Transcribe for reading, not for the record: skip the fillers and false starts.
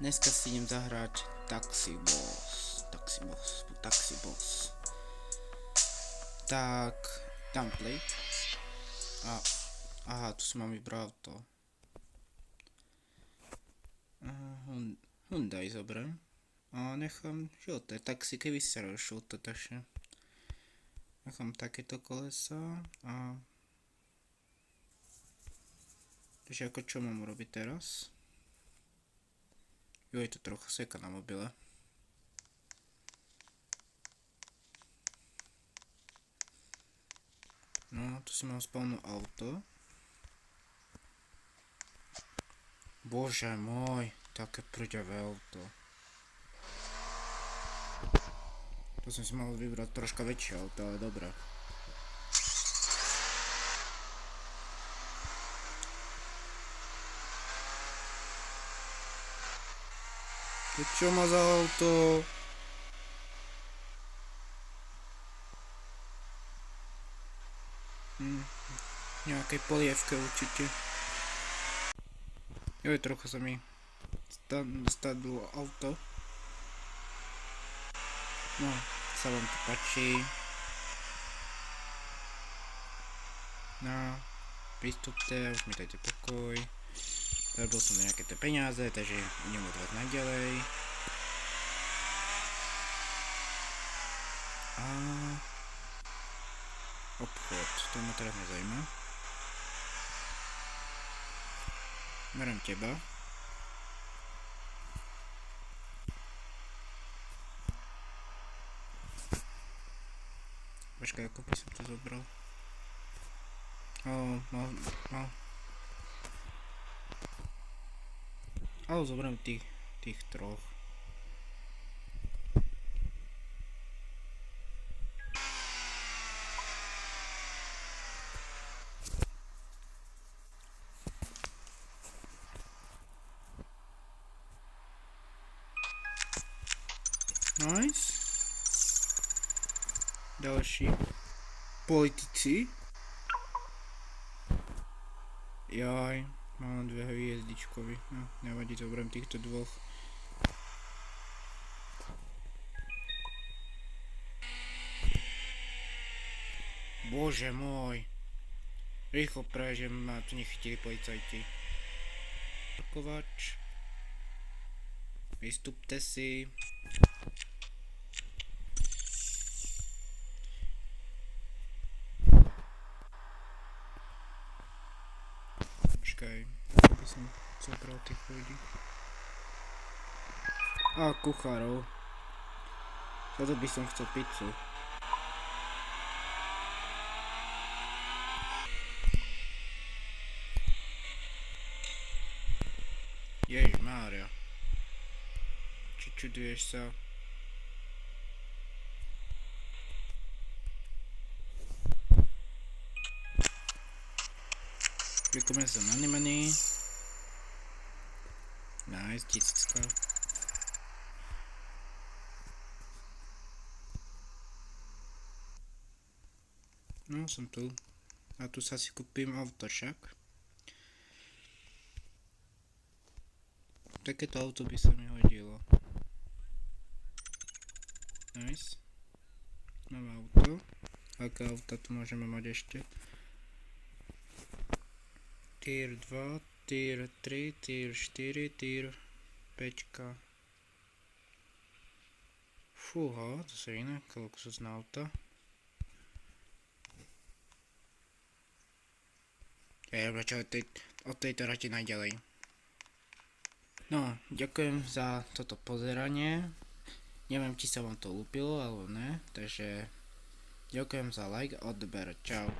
Dneska si idem zahrať Taxi Boss. Tak, dám play. Aha, tu si mám vybrať auto. Hyundai zoberiem. A nechám žlté taxi, keby sa žlté, takže nechám takéto kolesa a takže ako čo mám urobiť teraz? Jo, je to trochu seka na mobile. No, tu si mám spavnúť auto. Bože môj, také prďavé auto. To som si mal vybrať troška väčšie auto, ale dobré. To čo má za auto? Nejakej polievke určite. Jo, trochu sa mi stadlo auto. No, sa vám to páči. No, pristúpte, už mi dajte pokoj. Zarobil som nejaké tie peniaze, takže idem odvať naďalej. A obchod, to ma teraz nezaujíma. Berem teba. Počkaj, ako by som to zobral. Ale zoberiem tých troch. Nice. Ďalší politici. Jaj, mám dve hviezdičkovi. No, nevadí, zoberiem týchto dvoch. Bože môj. Rýchlo prežem, ma tu nechytili policajti. Parkovač. Vystupte si. Počkaj, ako by som zobral tých ľudí. A kuchárov. Za to by som chcel pizzu. Ježišmária. Či čuduješ sa? Vykomem sa na money. Nice, 1000. No, som tu. A tu sa si kúpim auto však. Takéto auto by sa mi hodilo. Nice. Nové auto. Aké auta tu môžeme mať ešte? Tier 2, tier 3, tier 4, tier 5. Fúha, to sú iné, luxusné auta. Ja čo od tejto rati najďalej. No, ďakujem za toto pozeranie. Neviem, či sa vám to ľúbilo alebo ne, takže ďakujem za like a odber. Čau.